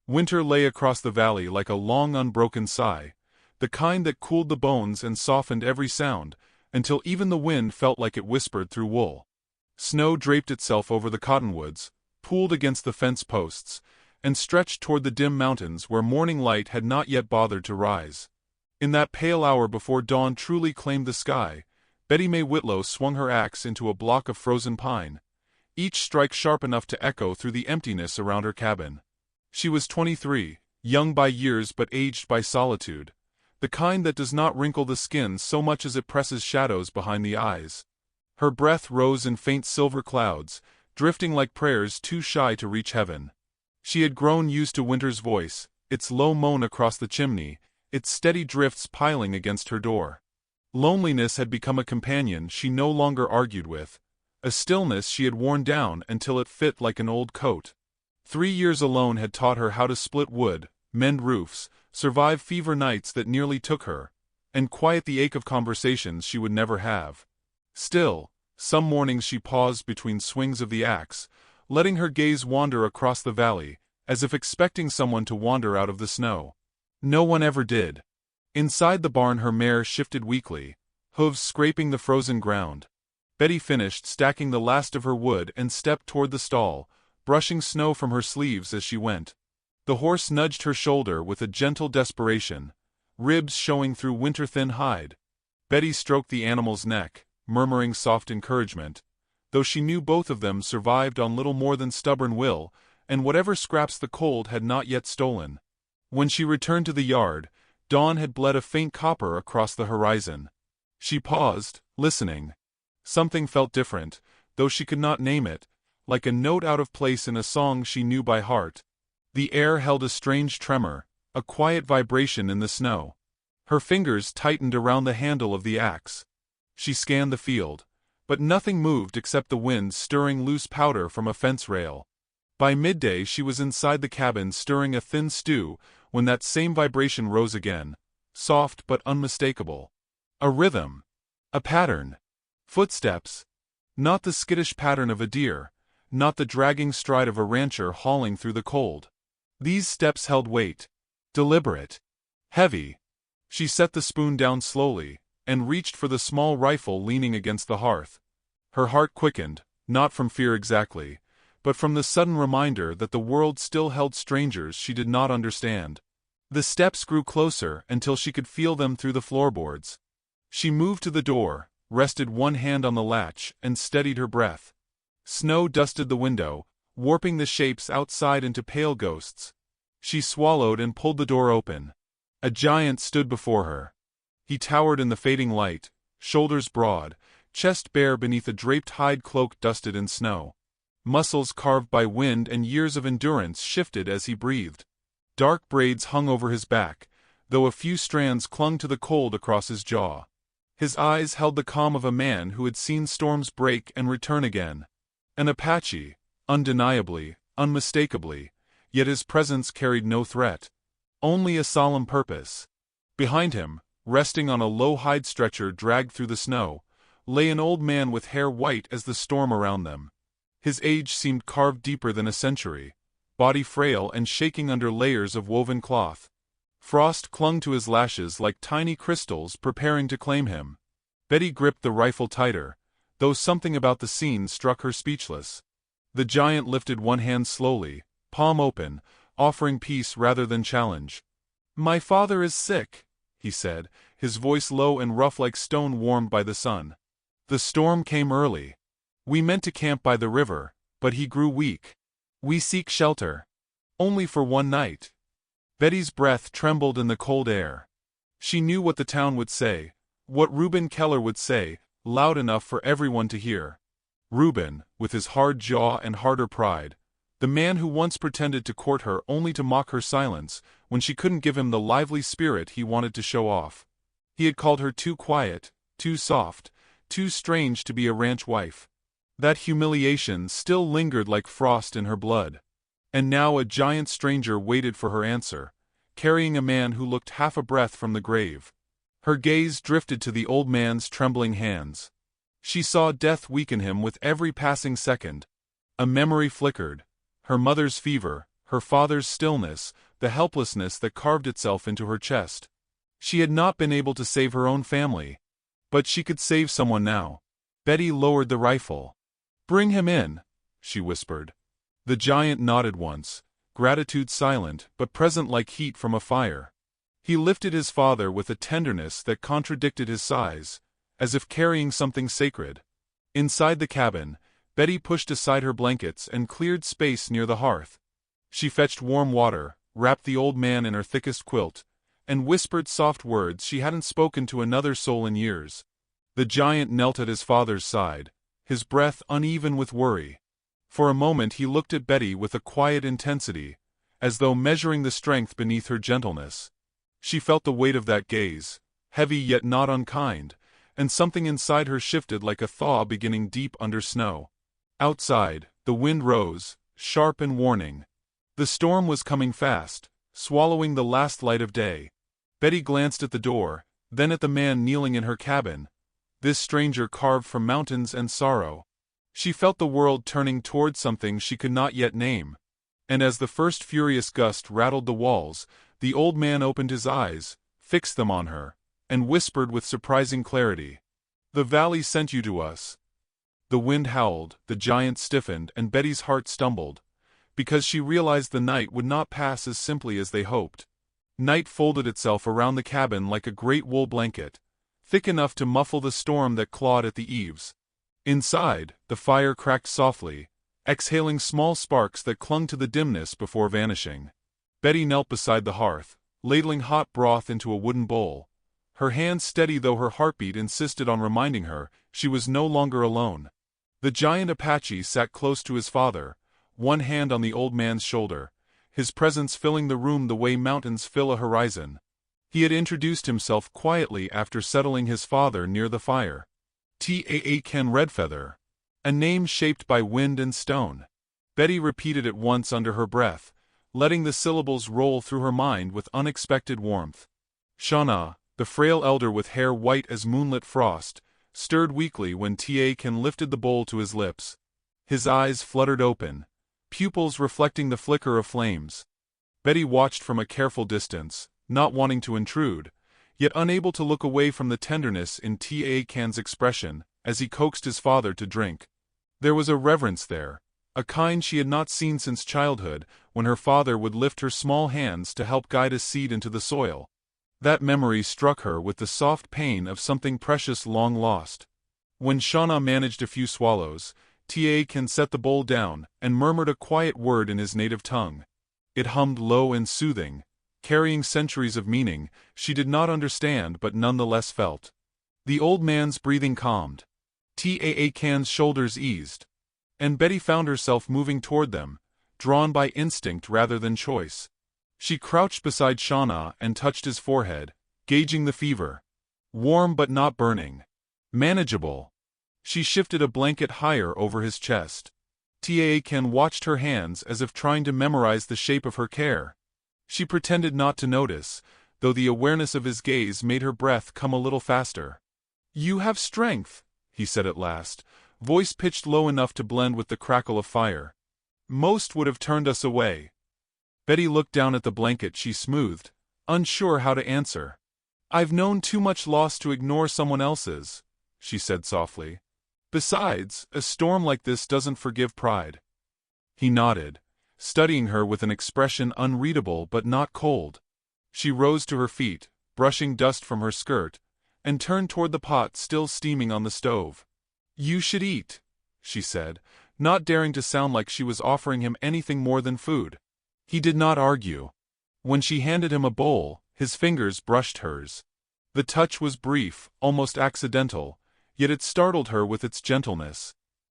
Winter lay across the valley like a long unbroken sigh, the kind that cooled the bones and softened every sound, until even the wind felt like it whispered through wool. Snow draped itself over the cottonwoods, pooled against the fence posts, and stretched toward the dim mountains where morning light had not yet bothered to rise. In that pale hour before dawn truly claimed the sky, Betty May Whitlow swung her axe into a block of frozen pine, each strike sharp enough to echo through the emptiness around her cabin. She was 23, young by years but aged by solitude, the kind that does not wrinkle the skin so much as it presses shadows behind the eyes. Her breath rose in faint silver clouds, drifting like prayers too shy to reach heaven. She had grown used to winter's voice, its low moan across the chimney, its steady drifts piling against her door. Loneliness had become a companion she no longer argued with, a stillness she had worn down until it fit like an old coat. 3 years alone had taught her how to split wood, mend roofs, survive fever nights that nearly took her, and quiet the ache of conversations she would never have. Still, some mornings she paused between swings of the axe, letting her gaze wander across the valley, as if expecting someone to wander out of the snow. No one ever did. Inside the barn her mare shifted weakly, hooves scraping the frozen ground. Betty finished stacking the last of her wood and stepped toward the stall, brushing snow from her sleeves as she went. The horse nudged her shoulder with a gentle desperation, ribs showing through winter-thin hide. Betty stroked the animal's neck, murmuring soft encouragement, though she knew both of them survived on little more than stubborn will, and whatever scraps the cold had not yet stolen. When she returned to the yard, dawn had bled a faint copper across the horizon. She paused, listening. Something felt different, though she could not name it, like a note out of place in a song she knew by heart. The air held a strange tremor, a quiet vibration in the snow. Her fingers tightened around the handle of the axe. She scanned the field, but nothing moved except the wind stirring loose powder from a fence rail. By midday she was inside the cabin stirring a thin stew when that same vibration rose again, soft but unmistakable. A rhythm. A pattern. Footsteps. Not the skittish pattern of a deer, not the dragging stride of a rancher hauling through the cold. These steps held weight. Deliberate. Heavy. She set the spoon down slowly, and reached for the small rifle leaning against the hearth. Her heart quickened, not from fear exactly, but from the sudden reminder that the world still held strangers she did not understand. The steps grew closer until she could feel them through the floorboards. She moved to the door, rested one hand on the latch, and steadied her breath. Snow dusted the window, warping the shapes outside into pale ghosts. She swallowed and pulled the door open. A giant stood before her. He towered in the fading light, shoulders broad, chest bare beneath a draped hide cloak dusted in snow. Muscles carved by wind and years of endurance shifted as he breathed. Dark braids hung over his back, though a few strands clung to the cold across his jaw. His eyes held the calm of a man who had seen storms break and return again. An Apache, undeniably, unmistakably, yet his presence carried no threat. Only a solemn purpose. Behind him, resting on a low hide stretcher dragged through the snow, lay an old man with hair white as the storm around them. His age seemed carved deeper than a century, body frail and shaking under layers of woven cloth. Frost clung to his lashes like tiny crystals preparing to claim him. Betty gripped the rifle tighter, though something about the scene struck her speechless. The giant lifted one hand slowly, palm open, offering peace rather than challenge. "My father is sick," he said, his voice low and rough like stone warmed by the sun. "The storm came early. We meant to camp by the river, but he grew weak. We seek shelter. Only for one night." Betty's breath trembled in the cold air. She knew what the town would say, what Reuben Keller would say, loud enough for everyone to hear. Reuben, with his hard jaw and harder pride, the man who once pretended to court her only to mock her silence when she couldn't give him the lively spirit he wanted to show off. He had called her too quiet, too soft, too strange to be a ranch wife. That humiliation still lingered like frost in her blood. And now a giant stranger waited for her answer, carrying a man who looked half a breath from the grave. Her gaze drifted to the old man's trembling hands. She saw death weaken him with every passing second. A memory flickered. Her mother's fever, her father's stillness, the helplessness that carved itself into her chest. She had not been able to save her own family. But she could save someone now. Betty lowered the rifle. "Bring him in," she whispered. The giant nodded once, gratitude silent but present like heat from a fire. He lifted his father with a tenderness that contradicted his size, as if carrying something sacred. Inside the cabin, Betty pushed aside her blankets and cleared space near the hearth. She fetched warm water, wrapped the old man in her thickest quilt, and whispered soft words she hadn't spoken to another soul in years. The giant knelt at his father's side, his breath uneven with worry. For a moment he looked at Betty with a quiet intensity, as though measuring the strength beneath her gentleness. She felt the weight of that gaze, heavy yet not unkind, and something inside her shifted like a thaw beginning deep under snow. Outside, the wind rose, sharp and warning. The storm was coming fast, swallowing the last light of day. Betty glanced at the door, then at the man kneeling in her cabin, this stranger carved from mountains and sorrow. She felt the world turning toward something she could not yet name. And as the first furious gust rattled the walls, the old man opened his eyes, fixed them on her, and whispered with surprising clarity, "The valley sent you to us." The wind howled, the giant stiffened, and Betty's heart stumbled, because she realized the night would not pass as simply as they hoped. Night folded itself around the cabin like a great wool blanket, thick enough to muffle the storm that clawed at the eaves. Inside, the fire cracked softly, exhaling small sparks that clung to the dimness before vanishing. Betty knelt beside the hearth, ladling hot broth into a wooden bowl, her hands steady though her heartbeat insisted on reminding her she was no longer alone. The giant Apache sat close to his father, one hand on the old man's shoulder, his presence filling the room the way mountains fill a horizon. He had introduced himself quietly after settling his father near the fire. Ken Redfeather. A name shaped by wind and stone. Betty repeated it once under her breath, letting the syllables roll through her mind with unexpected warmth. Shauna, the frail elder with hair white as moonlit frost, stirred weakly when Ken lifted the bowl to his lips. His eyes fluttered open, pupils reflecting the flicker of flames. Betty watched from a careful distance, not wanting to intrude, yet unable to look away from the tenderness in Ken's expression as he coaxed his father to drink. There was a reverence there, a kind she had not seen since childhood, when her father would lift her small hands to help guide a seed into the soil. That memory struck her with the soft pain of something precious long lost. When Shauna managed a few swallows, Ken set the bowl down and murmured a quiet word in his native tongue. It hummed low and soothing, carrying centuries of meaning she did not understand but nonetheless felt. The old man's breathing calmed. Ken's shoulders eased. And Betty found herself moving toward them, drawn by instinct rather than choice. She crouched beside Shauna and touched his forehead, gauging the fever. Warm but not burning. Manageable. She shifted a blanket higher over his chest. Ken watched her hands as if trying to memorize the shape of her care. She pretended not to notice, though the awareness of his gaze made her breath come a little faster. "You have strength," he said at last, voice pitched low enough to blend with the crackle of fire. "Most would have turned us away." Betty looked down at the blanket she smoothed, unsure how to answer. "I've known too much loss to ignore someone else's," she said softly. "Besides, a storm like this doesn't forgive pride." He nodded, studying her with an expression unreadable but not cold. She rose to her feet, brushing dust from her skirt, and turned toward the pot still steaming on the stove. "You should eat," she said, not daring to sound like she was offering him anything more than food. He did not argue. When she handed him a bowl, his fingers brushed hers. The touch was brief, almost accidental, yet it startled her with its gentleness.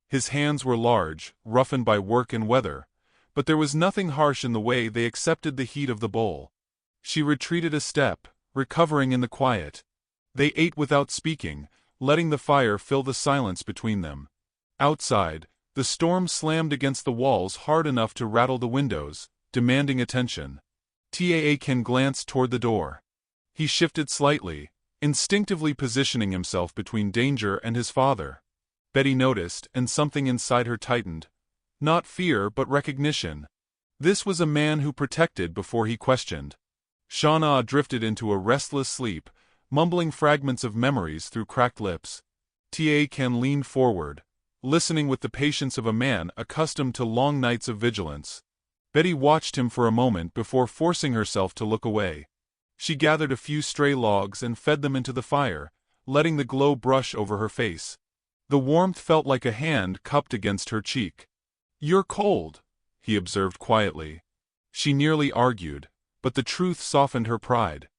His hands were large, roughened by work and weather, but there was nothing harsh in the way they accepted the heat of the bowl. She retreated a step, recovering in the quiet. They ate without speaking, letting the fire fill the silence between them. Outside, the storm slammed against the walls hard enough to rattle the windows, demanding attention. Ken glanced toward the door. He shifted slightly, instinctively positioning himself between danger and his father. Betty noticed, and something inside her tightened. Not fear but recognition. This was a man who protected before he questioned. Shauna drifted into a restless sleep, mumbling fragments of memories through cracked lips. Ta Ken leaned forward, listening with the patience of a man accustomed to long nights of vigilance. Betty watched him for a moment before forcing herself to look away. She gathered a few stray logs and fed them into the fire, letting the glow brush over her face. The warmth felt like a hand cupped against her cheek. "You're cold," he observed quietly. She nearly argued, but the truth softened her pride.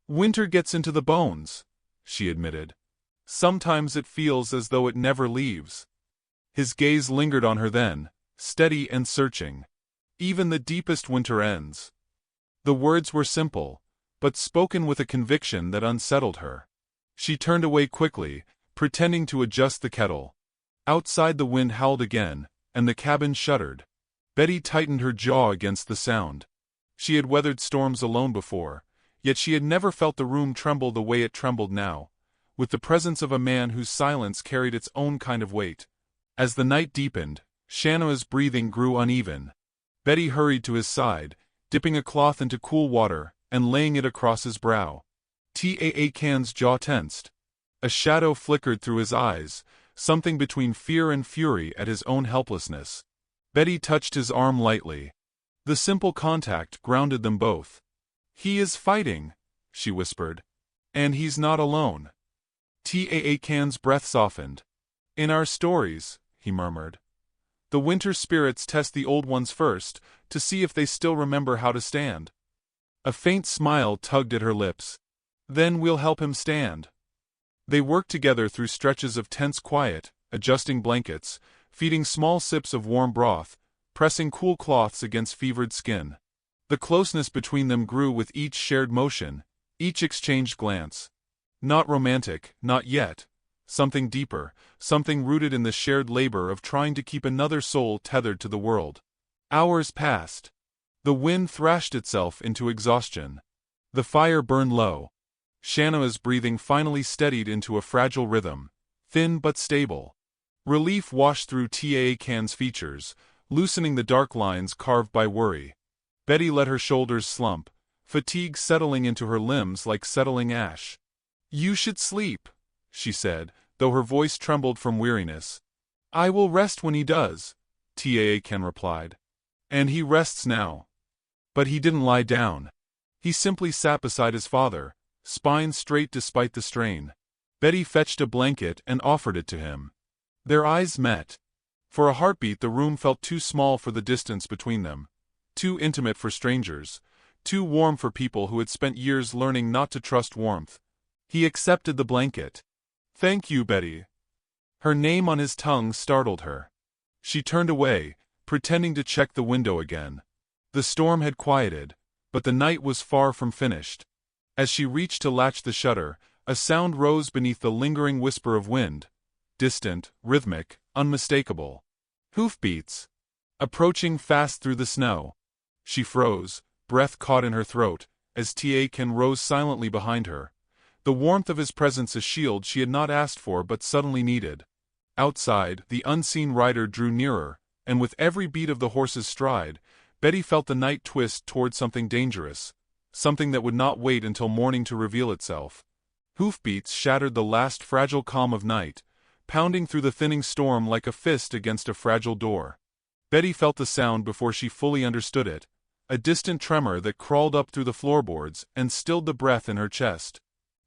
"Winter gets into the bones," she admitted. "Sometimes it feels as though it never leaves." His gaze lingered on her then, steady and searching. "Even the deepest winter ends." The words were simple, but spoken with a conviction that unsettled her. She turned away quickly, pretending to adjust the kettle. Outside the wind howled again, and the cabin shuddered. Betty tightened her jaw against the sound. She had weathered storms alone before, yet she had never felt the room tremble the way it trembled now, with the presence of a man whose silence carried its own kind of weight. As the night deepened, Shannon's breathing grew uneven. Betty hurried to his side, dipping a cloth into cool water and laying it across his brow. Ta Ken's jaw tensed. A shadow flickered through his eyes, something between fear and fury at his own helplessness. Betty touched his arm lightly. The simple contact grounded them both. "He is fighting," she whispered. "And he's not alone." Ta Ken's breath softened. "In our stories," he murmured, "the winter spirits test the old ones first, to see if they still remember how to stand." A faint smile tugged at her lips. "Then we'll help him stand." They worked together through stretches of tense quiet, adjusting blankets, feeding small sips of warm broth, pressing cool cloths against fevered skin. The closeness between them grew with each shared motion, each exchanged glance. Not romantic, not yet. Something deeper, something rooted in the shared labor of trying to keep another soul tethered to the world. Hours passed. The wind thrashed itself into exhaustion. The fire burned low. Shannon's breathing finally steadied into a fragile rhythm, thin but stable. Relief washed through Ta Ken's features, loosening the dark lines carved by worry. Betty let her shoulders slump, fatigue settling into her limbs like settling ash. "You should sleep," she said, though her voice trembled from weariness. "I will rest when he does," Ta Ken replied. "And he rests now." But he didn't lie down. He simply sat beside his father, spine straight despite the strain. Betty fetched a blanket and offered it to him. Their eyes met. For a heartbeat the room felt too small for the distance between them, too intimate for strangers, too warm for people who had spent years learning not to trust warmth. He accepted the blanket. "Thank you, Betty." Her name on his tongue startled her. She turned away, pretending to check the window again. The storm had quieted, but the night was far from finished. As she reached to latch the shutter, a sound rose beneath the lingering whisper of wind. Distant, rhythmic, unmistakable. Hoofbeats. Approaching fast through the snow. She froze, breath caught in her throat, as Ta Ken rose silently behind her. The warmth of his presence a shield she had not asked for but suddenly needed. Outside, the unseen rider drew nearer, and with every beat of the horse's stride, Betty felt the night twist toward something dangerous, something that would not wait until morning to reveal itself. Hoofbeats shattered the last fragile calm of night, pounding through the thinning storm like a fist against a fragile door. Betty felt the sound before she fully understood it, a distant tremor that crawled up through the floorboards and stilled the breath in her chest.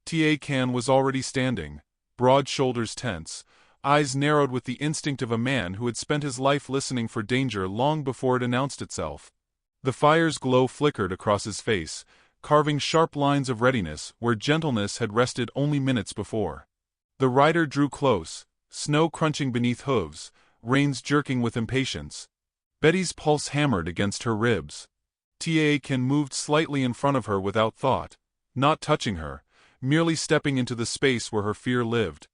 Ta Ken was already standing, broad shoulders tense, eyes narrowed with the instinct of a man who had spent his life listening for danger long before it announced itself. The fire's glow flickered across his face, carving sharp lines of readiness where gentleness had rested only minutes before. The rider drew close, snow crunching beneath hooves, reins jerking with impatience. Betty's pulse hammered against her ribs. Ta Ken moved slightly in front of her without thought, not touching her, merely stepping into the space where her fear lived.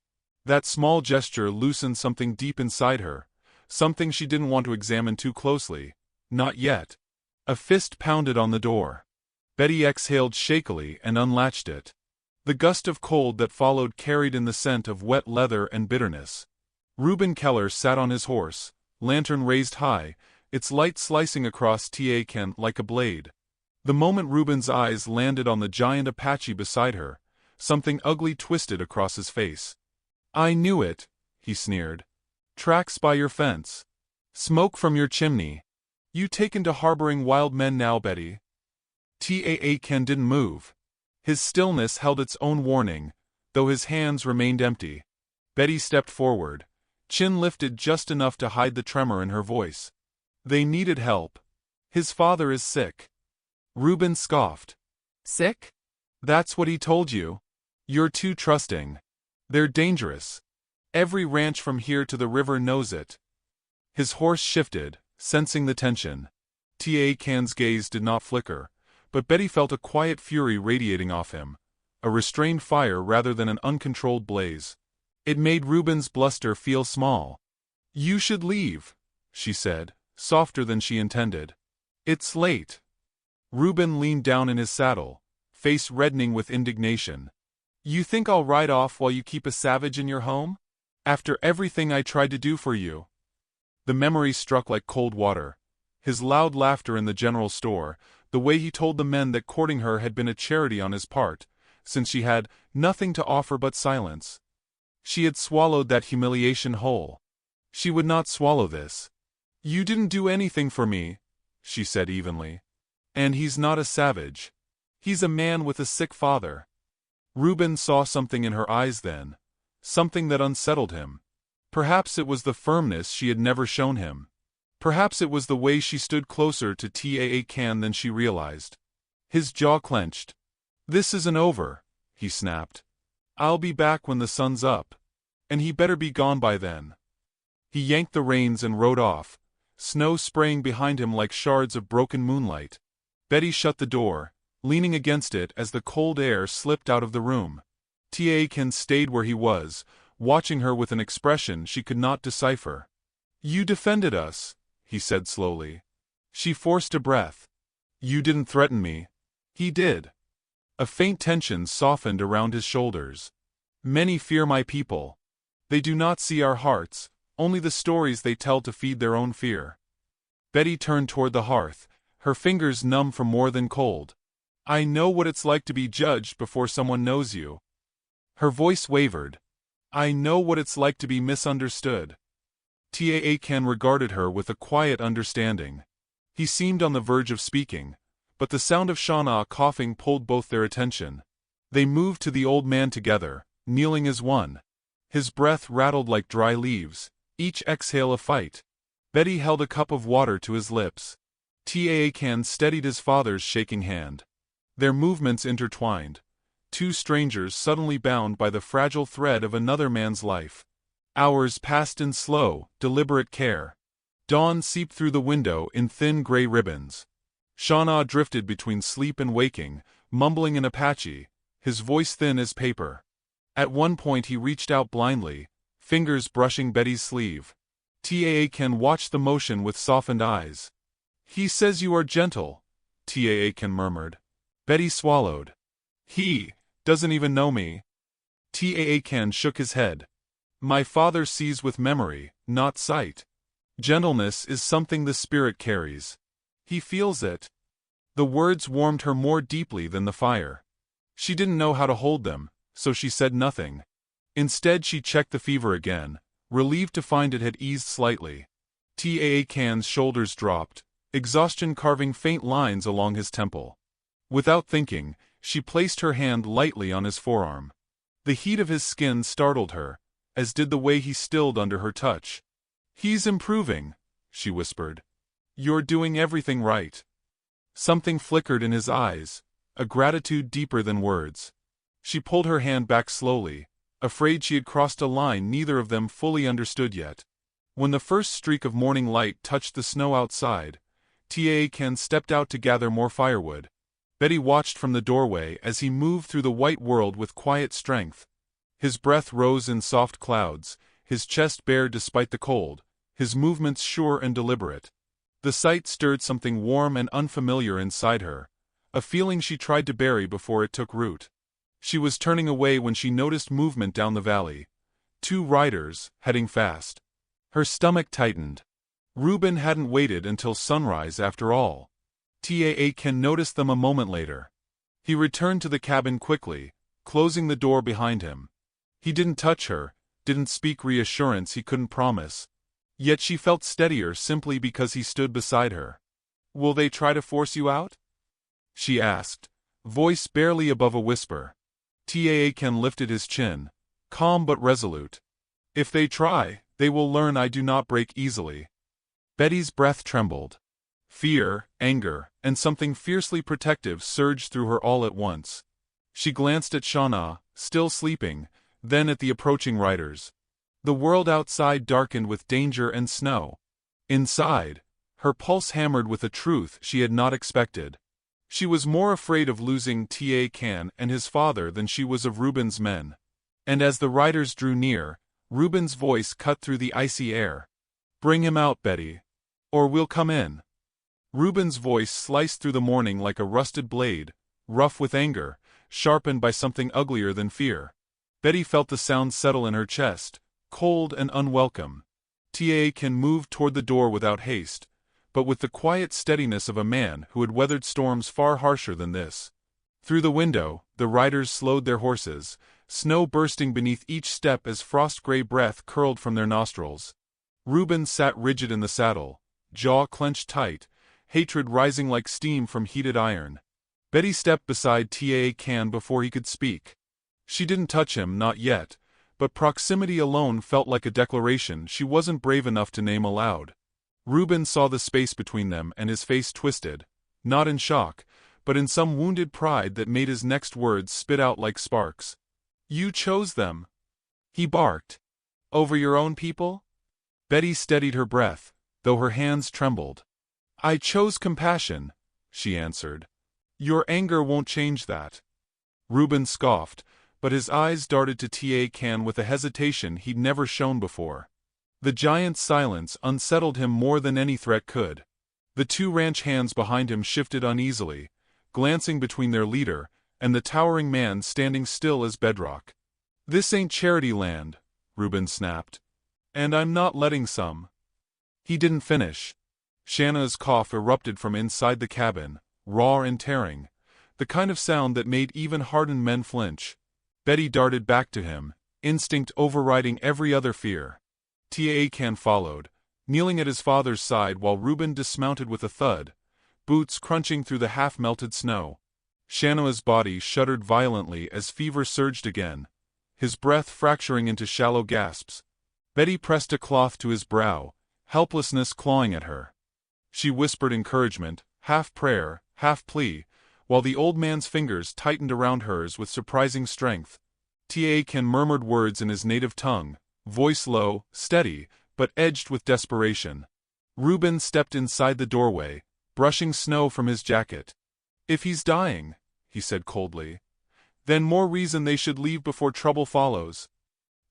That small gesture loosened something deep inside her, something she didn't want to examine too closely. Not yet. A fist pounded on the door. Betty exhaled shakily and unlatched it. The gust of cold that followed carried in the scent of wet leather and bitterness. Reuben Keller sat on his horse, lantern raised high, its light slicing across T'Ken like a blade. The moment Reuben's eyes landed on the giant Apache beside her, something ugly twisted across his face. "I knew it," he sneered. "Tracks by your fence. Smoke from your chimney. You taken to harboring wild men now, Betty?" T'Ken didn't move. His stillness held its own warning, though his hands remained empty. Betty stepped forward, chin lifted just enough to hide the tremor in her voice. "They needed help. His father is sick." Reuben scoffed. "Sick? That's what he told you. You're too trusting. They're dangerous. Every ranch from here to the river knows it." His horse shifted, sensing the tension. T'Ken's gaze did not flicker, but Betty felt a quiet fury radiating off him, a restrained fire rather than an uncontrolled blaze. It made Reuben's bluster feel small. "You should leave," she said, softer than she intended. "It's late." Reuben leaned down in his saddle, face reddening with indignation. "You think I'll ride off while you keep a savage in your home? After everything I tried to do for you?" The memory struck like cold water. His loud laughter in the general store, the way he told the men that courting her had been a charity on his part, since she had nothing to offer but silence. She had swallowed that humiliation whole. She would not swallow this. "You didn't do anything for me," she said evenly. "And he's not a savage. He's a man with a sick father." Reuben saw something in her eyes then, something that unsettled him. Perhaps it was the firmness she had never shown him. Perhaps it was the way she stood closer to T'Ken than she realized. His jaw clenched. "This isn't over," he snapped. "I'll be back when the sun's up. And he better be gone by then." He yanked the reins and rode off, snow spraying behind him like shards of broken moonlight. Betty shut the door, leaning against it as the cold air slipped out of the room. T'Ken stayed where he was, watching her with an expression she could not decipher. "You defended us," he said slowly. She forced a breath. "You didn't threaten me." He did. A faint tension softened around his shoulders. "Many fear my people. They do not see our hearts, only the stories they tell to feed their own fear." Betty turned toward the hearth, her fingers numb from more than cold. "I know what it's like to be judged before someone knows you." Her voice wavered. "I know what it's like to be misunderstood." T'Ken regarded her with a quiet understanding. He seemed on the verge of speaking, but the sound of Shauna coughing pulled both their attention. They moved to the old man together, kneeling as one. His breath rattled like dry leaves, each exhale a fight. Betty held a cup of water to his lips. T'Ken steadied his father's shaking hand. Their movements intertwined. Two strangers suddenly bound by the fragile thread of another man's life. Hours passed in slow, deliberate care. Dawn seeped through the window in thin gray ribbons. Shauna drifted between sleep and waking, mumbling in Apache, his voice thin as paper. At one point he reached out blindly, fingers brushing Betty's sleeve. T'Ken watched the motion with softened eyes. "He says you are gentle," T'Ken murmured. Betty swallowed. "He doesn't even know me." T'Ken shook his head. "My father sees with memory, not sight. Gentleness is something the spirit carries. He feels it." The words warmed her more deeply than the fire. She didn't know how to hold them, so she said nothing. Instead she checked the fever again, relieved to find it had eased slightly. T'Ken's shoulders dropped, exhaustion carving faint lines along his temple. Without thinking, she placed her hand lightly on his forearm. The heat of his skin startled her, as did the way he stilled under her touch. "He's improving," she whispered. "You're doing everything right." Something flickered in his eyes, a gratitude deeper than words. She pulled her hand back slowly, afraid she had crossed a line neither of them fully understood yet. When the first streak of morning light touched the snow outside, T'Ken stepped out to gather more firewood. Betty watched from the doorway as he moved through the white world with quiet strength. His breath rose in soft clouds, his chest bare despite the cold, his movements sure and deliberate. The sight stirred something warm and unfamiliar inside her, a feeling she tried to bury before it took root. She was turning away when she noticed movement down the valley. Two riders, heading fast. Her stomach tightened. Reuben hadn't waited until sunrise after all. Taakan noticed them a moment later. He returned to the cabin quickly, closing the door behind him. He didn't touch her, didn't speak reassurance he couldn't promise. Yet she felt steadier simply because he stood beside her. "Will they try to force you out?" she asked, voice barely above a whisper. Taakan lifted his chin, calm but resolute. "If they try, they will learn I do not break easily." Betty's breath trembled. Fear, anger, and something fiercely protective surged through her all at once. She glanced at Shauna, still sleeping, then at the approaching riders. The world outside darkened with danger and snow. Inside, her pulse hammered with a truth she had not expected. She was more afraid of losing Taakan and his father than she was of Reuben's men. And as the riders drew near, Reuben's voice cut through the icy air. "Bring him out, Betty. Or we'll come in." Reuben's voice sliced through the morning like a rusted blade, rough with anger, sharpened by something uglier than fear. Betty felt the sound settle in her chest, cold and unwelcome. Taakan moved toward the door without haste, but with the quiet steadiness of a man who had weathered storms far harsher than this. Through the window, the riders slowed their horses, snow bursting beneath each step as frost-gray breath curled from their nostrils. Reuben sat rigid in the saddle, jaw clenched tight, hatred rising like steam from heated iron. Betty stepped beside Taakan before he could speak. She didn't touch him, not yet, but proximity alone felt like a declaration she wasn't brave enough to name aloud. Reuben saw the space between them and his face twisted, not in shock, but in some wounded pride that made his next words spit out like sparks. "You chose them," he barked. "Over your own people?" Betty steadied her breath, though her hands trembled. "I chose compassion," she answered. "Your anger won't change that." Reuben scoffed, but his eyes darted to Taakan with a hesitation he'd never shown before. The giant's silence unsettled him more than any threat could. The two ranch hands behind him shifted uneasily, glancing between their leader and the towering man standing still as bedrock. "This ain't charity land," Reuben snapped. "And I'm not letting some." He didn't finish. Shanna's cough erupted from inside the cabin, raw and tearing, the kind of sound that made even hardened men flinch. Betty darted back to him, instinct overriding every other fear. Taakan followed, kneeling at his father's side while Reuben dismounted with a thud, boots crunching through the half-melted snow. Shanna's body shuddered violently as fever surged again, his breath fracturing into shallow gasps. Betty pressed a cloth to his brow, helplessness clawing at her. She whispered encouragement, half prayer, half plea, while the old man's fingers tightened around hers with surprising strength. Taakan murmured words in his native tongue, voice low, steady, but edged with desperation. Reuben stepped inside the doorway, brushing snow from his jacket. "If he's dying," he said coldly, "then more reason they should leave before trouble follows."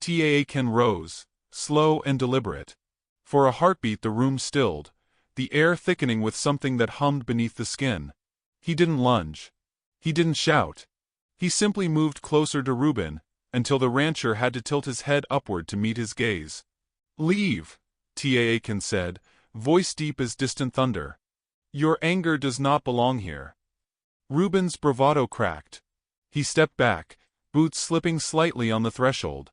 Taakan rose, slow and deliberate. For a heartbeat the room stilled, the air thickening with something that hummed beneath the skin. He didn't lunge. He didn't shout. He simply moved closer to Reuben, until the rancher had to tilt his head upward to meet his gaze. "Leave," Taakan said, voice deep as distant thunder. "Your anger does not belong here." Reuben's bravado cracked. He stepped back, boots slipping slightly on the threshold.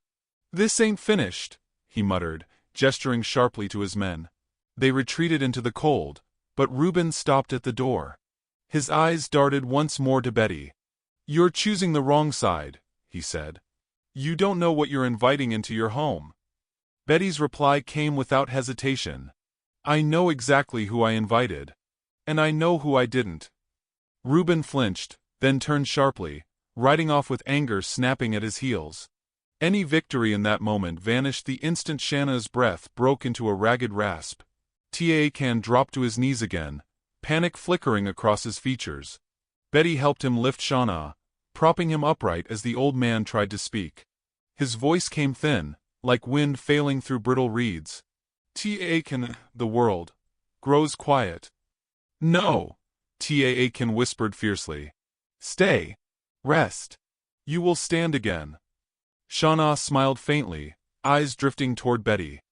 "This ain't finished," he muttered, gesturing sharply to his men. They retreated into the cold, but Reuben stopped at the door. His eyes darted once more to Betty. "You're choosing the wrong side," he said. "You don't know what you're inviting into your home." Betty's reply came without hesitation. "I know exactly who I invited. And I know who I didn't." Reuben flinched, then turned sharply, riding off with anger snapping at his heels. Any victory in that moment vanished the instant Shanna's breath broke into a ragged rasp. Taakan dropped to his knees again, panic flickering across his features. Betty helped him lift Shauna, propping him upright as the old man tried to speak. His voice came thin, like wind failing through brittle reeds. "Taakan, the world grows quiet." "No," Taakan whispered fiercely. "Stay. Rest. You will stand again." Shauna smiled faintly, eyes drifting toward Betty.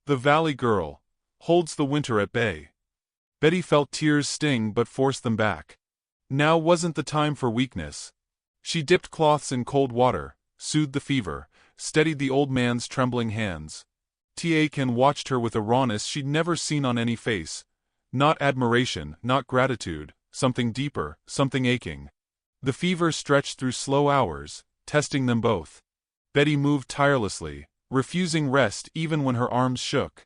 "The valley girl, holds the winter at bay. Betty felt tears sting but forced them back. Now wasn't the time for weakness. She dipped cloths in cold water, soothed the fever, steadied the old man's trembling hands. T'Aken watched her with a rawness she'd never seen on any face. Not admiration, not gratitude, something deeper, something aching. The fever stretched through slow hours, testing them both. Betty moved tirelessly, refusing rest even when her arms shook.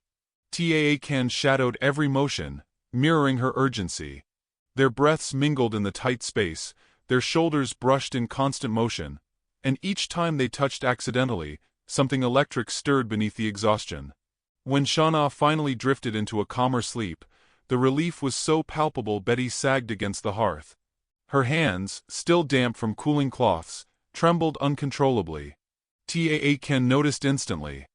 T'Aken shadowed every motion, mirroring her urgency. Their breaths mingled in the tight space, their shoulders brushed in constant motion, and each time they touched accidentally, something electric stirred beneath the exhaustion. When Shauna finally drifted into a calmer sleep, the relief was so palpable Betty sagged against the hearth. Her hands, still damp from cooling cloths, trembled uncontrollably. T'Aken noticed instantly.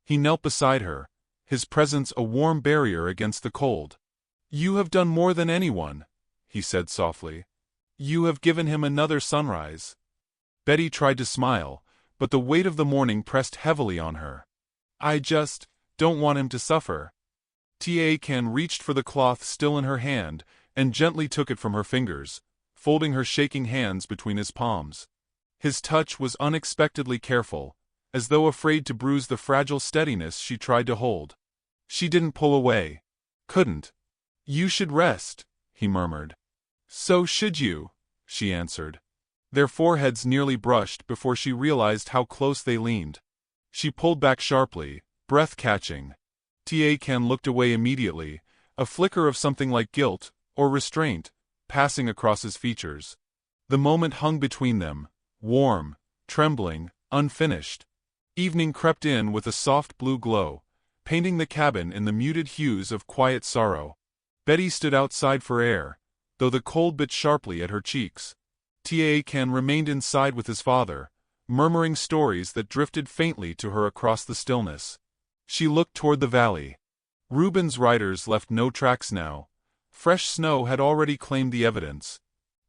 He knelt beside her, his presence a warm barrier against the cold. "You have done more than anyone," he said softly. "You have given him another sunrise." Betty tried to smile, but the weight of the morning pressed heavily on her. "I just don't want him to suffer." T'Aken reached for the cloth still in her hand, and gently took it from her fingers, folding her shaking hands between his palms. His touch was unexpectedly careful, as though afraid to bruise the fragile steadiness she tried to hold. She didn't pull away. Couldn't. "You should rest," he murmured. "So should you," she answered. Their foreheads nearly brushed before she realized how close they leaned. She pulled back sharply, breath catching. T'Aken looked away immediately, a flicker of something like guilt, or restraint, passing across his features. The moment hung between them, warm, trembling, unfinished. Evening crept in with a soft blue glow, painting the cabin in the muted hues of quiet sorrow. Betty stood outside for air, though the cold bit sharply at her cheeks. T'Aken remained inside with his father, murmuring stories that drifted faintly to her across the stillness. She looked toward the valley. Reuben's riders left no tracks now. Fresh snow had already claimed the evidence.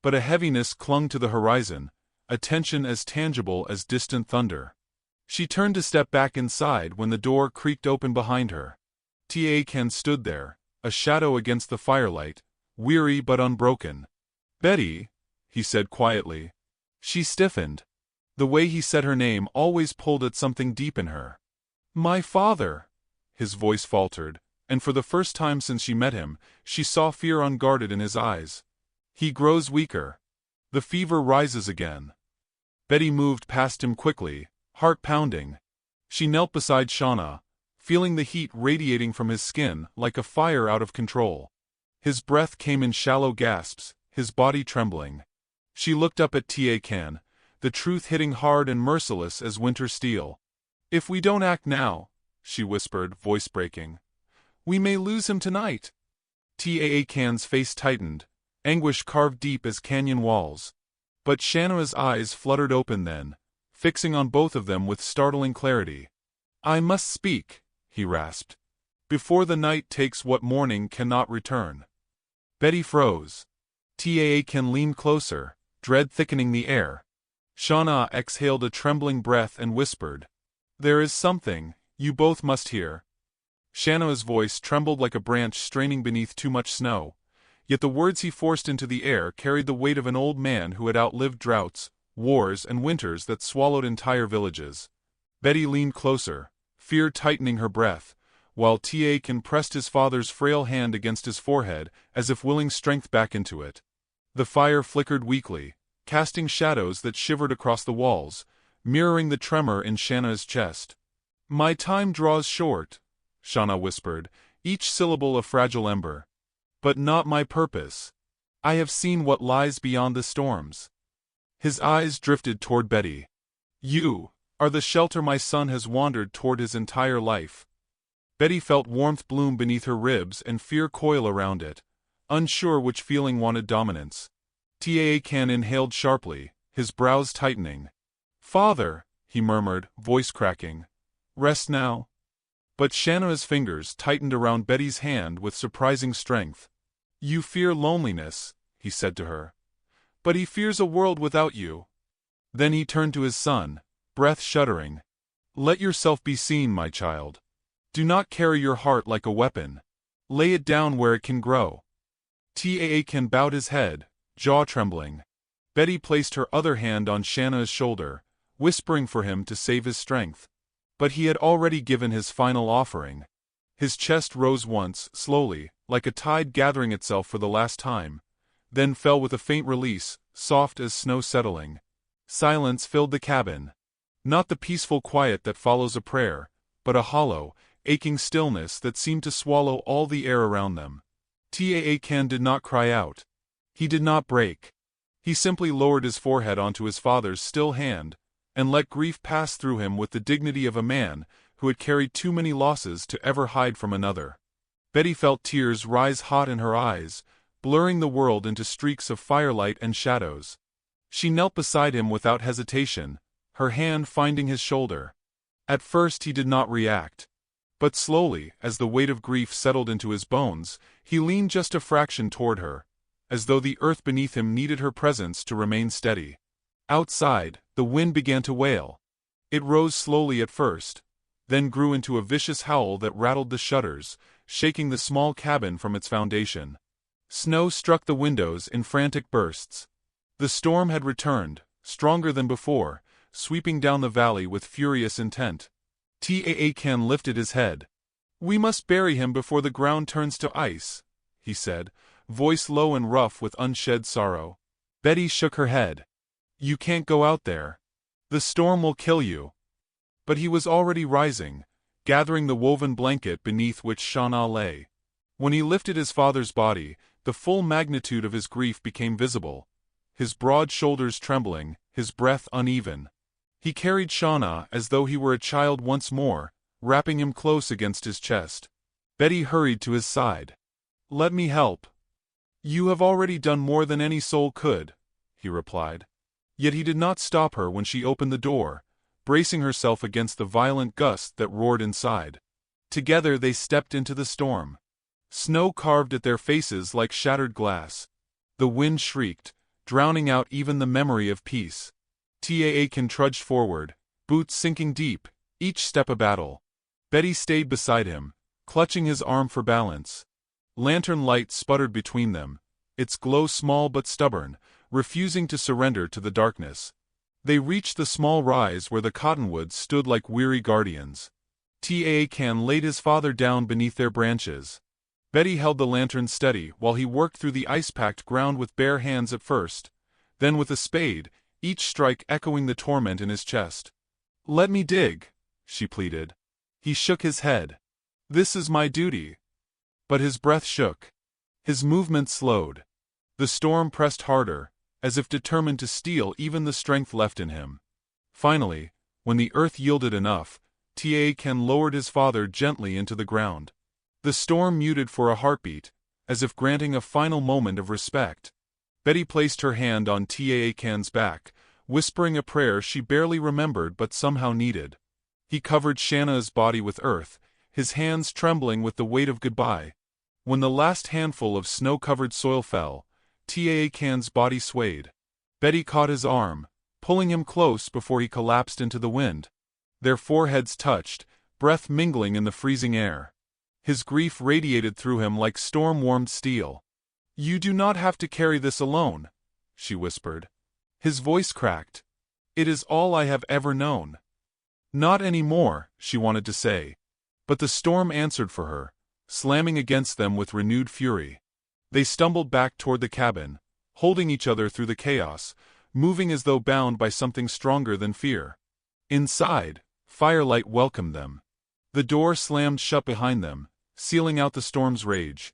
But a heaviness clung to the horizon, a tension as tangible as distant thunder. She turned to step back inside when the door creaked open behind her. T'Aken stood there, a shadow against the firelight, weary but unbroken. "Betty," he said quietly. She stiffened. The way he said her name always pulled at something deep in her. "My father," his voice faltered, and for the first time since she met him, she saw fear unguarded in his eyes. "He grows weaker. The fever rises again." Betty moved past him quickly, heart pounding. She knelt beside Shauna, feeling the heat radiating from his skin like a fire out of control. His breath came in shallow gasps, his body trembling. She looked up at T'Aken, the truth hitting hard and merciless as winter steel. "If we don't act now," she whispered, voice breaking, "we may lose him tonight." T'Aken's face tightened, anguish carved deep as canyon walls. But Shauna's eyes fluttered open then, fixing on both of them with startling clarity. "I must speak," he rasped, "before the night takes what morning cannot return." Betty froze. T'Aken leaned closer, dread thickening the air. Shauna exhaled a trembling breath and whispered, "There is something you both must hear." Shauna's voice trembled like a branch straining beneath too much snow, yet the words he forced into the air carried the weight of an old man who had outlived droughts, wars, and winters that swallowed entire villages. Betty leaned closer, fear tightening her breath, while T'Aken pressed his father's frail hand against his forehead as if willing strength back into it. The fire flickered weakly, casting shadows that shivered across the walls, mirroring the tremor in Shauna's chest. "My time draws short," Shauna whispered, each syllable a fragile ember. "But not my purpose. I have seen what lies beyond the storms." His eyes drifted toward Betty. "You are the shelter my son has wandered toward his entire life." Betty felt warmth bloom beneath her ribs and fear coil around it, unsure which feeling wanted dominance. T'Aken inhaled sharply, his brows tightening. "Father," he murmured, voice cracking. "Rest now." But Shauna's fingers tightened around Betty's hand with surprising strength. "You fear loneliness," he said to her. "But he fears a world without you." Then he turned to his son, breath shuddering. "Let yourself be seen, my child. Do not carry your heart like a weapon." Lay it down where it can grow. Taakan bowed his head, jaw trembling. Betty placed her other hand on Shanna's shoulder, whispering for him to save his strength. But he had already given his final offering. His chest rose once, slowly, like a tide gathering itself for the last time, then fell with a faint release, soft as snow settling. Silence filled the cabin. Not the peaceful quiet that follows a prayer, but a hollow, aching stillness that seemed to swallow all the air around them. Taakan did not cry out. He did not break. He simply lowered his forehead onto his father's still hand, and let grief pass through him with the dignity of a man who had carried too many losses to ever hide from another. Betty felt tears rise hot in her eyes, blurring the world into streaks of firelight and shadows. She knelt beside him without hesitation, her hand finding his shoulder. At first he did not react. But slowly, as the weight of grief settled into his bones, he leaned just a fraction toward her, as though the earth beneath him needed her presence to remain steady. Outside, the wind began to wail. It rose slowly at first, then grew into a vicious howl that rattled the shutters, shaking the small cabin from its foundation. Snow struck the windows in frantic bursts. The storm had returned, stronger than before, sweeping down the valley with furious intent. Taakan lifted his head. "We must bury him before the ground turns to ice," he said, voice low and rough with unshed sorrow. Betty shook her head. "You can't go out there. The storm will kill you." But he was already rising, gathering the woven blanket beneath which Shanna lay. When he lifted his father's body, the full magnitude of his grief became visible, his broad shoulders trembling, his breath uneven. He carried Shanna as though he were a child once more, wrapping him close against his chest. Betty hurried to his side. "Let me help." "You have already done more than any soul could," he replied. Yet he did not stop her when she opened the door, bracing herself against the violent gust that roared inside. Together they stepped into the storm. Snow carved at their faces like shattered glass. The wind shrieked, drowning out even the memory of peace. Taakan trudged forward, boots sinking deep, each step a battle. Betty stayed beside him, clutching his arm for balance. Lantern light sputtered between them, its glow small but stubborn, refusing to surrender to the darkness. They reached the small rise where the cottonwoods stood like weary guardians. Taakan laid his father down beneath their branches. Betty held the lantern steady while he worked through the ice-packed ground with bare hands at first, then with a spade, each strike echoing the torment in his chest. "Let me dig," she pleaded. He shook his head. "This is my duty." But his breath shook. His movement slowed. The storm pressed harder, as if determined to steal even the strength left in him. Finally, when the earth yielded enough, Taakan lowered his father gently into the ground. The storm muted for a heartbeat, as if granting a final moment of respect. Betty placed her hand on Taakan's back, whispering a prayer she barely remembered but somehow needed. He covered Shanna's body with earth, his hands trembling with the weight of goodbye. When the last handful of snow-covered soil fell, Taakan's body swayed. Betty caught his arm, pulling him close before he collapsed into the wind. Their foreheads touched, breath mingling in the freezing air. His grief radiated through him like storm-warmed steel. "You do not have to carry this alone," she whispered. His voice cracked. "It is all I have ever known." "Not anymore," she wanted to say. But the storm answered for her, slamming against them with renewed fury. They stumbled back toward the cabin, holding each other through the chaos, moving as though bound by something stronger than fear. Inside, firelight welcomed them. The door slammed shut behind them, sealing out the storm's rage.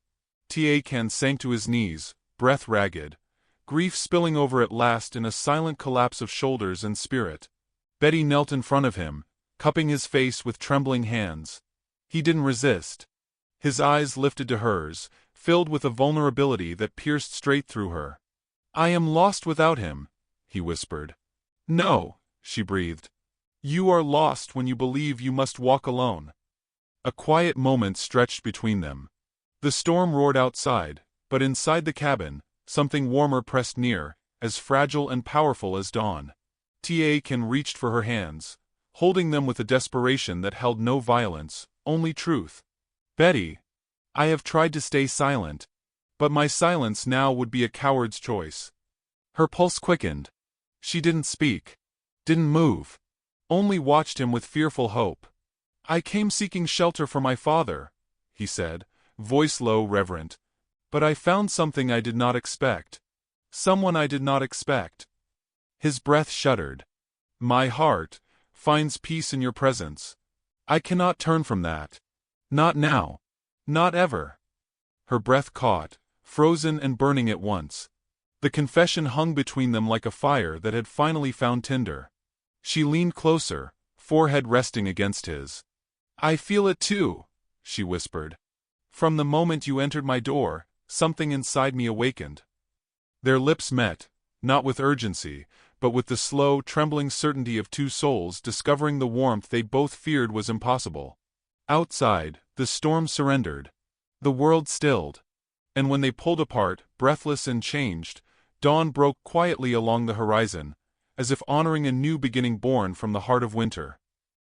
Taakan sank to his knees, breath ragged, grief spilling over at last in a silent collapse of shoulders and spirit. Betty knelt in front of him, cupping his face with trembling hands. He didn't resist. His eyes lifted to hers, filled with a vulnerability that pierced straight through her. "I am lost without him," he whispered. "No," she breathed. "You are lost when you believe you must walk alone." A quiet moment stretched between them. The storm roared outside, but inside the cabin, something warmer pressed near, as fragile and powerful as dawn. Taakan reached for her hands, holding them with a desperation that held no violence, only truth. "Betty!" I have tried to stay silent, but my silence now would be a coward's choice. Her pulse quickened. She didn't speak, didn't move, only watched him with fearful hope. I came seeking shelter for my father, he said, voice low, reverent. But I found something I did not expect. Someone I did not expect. His breath shuddered. My heart finds peace in your presence. I cannot turn from that. Not now. Not ever. Her breath caught, frozen and burning at once. The confession hung between them like a fire that had finally found tinder. She leaned closer, forehead resting against his. I feel it too, she whispered. From the moment you entered my door, something inside me awakened. Their lips met, not with urgency, but with the slow, trembling certainty of two souls discovering the warmth they both feared was impossible. Outside, the storm surrendered. The world stilled. And when they pulled apart, breathless and changed, dawn broke quietly along the horizon, as if honoring a new beginning born from the heart of winter.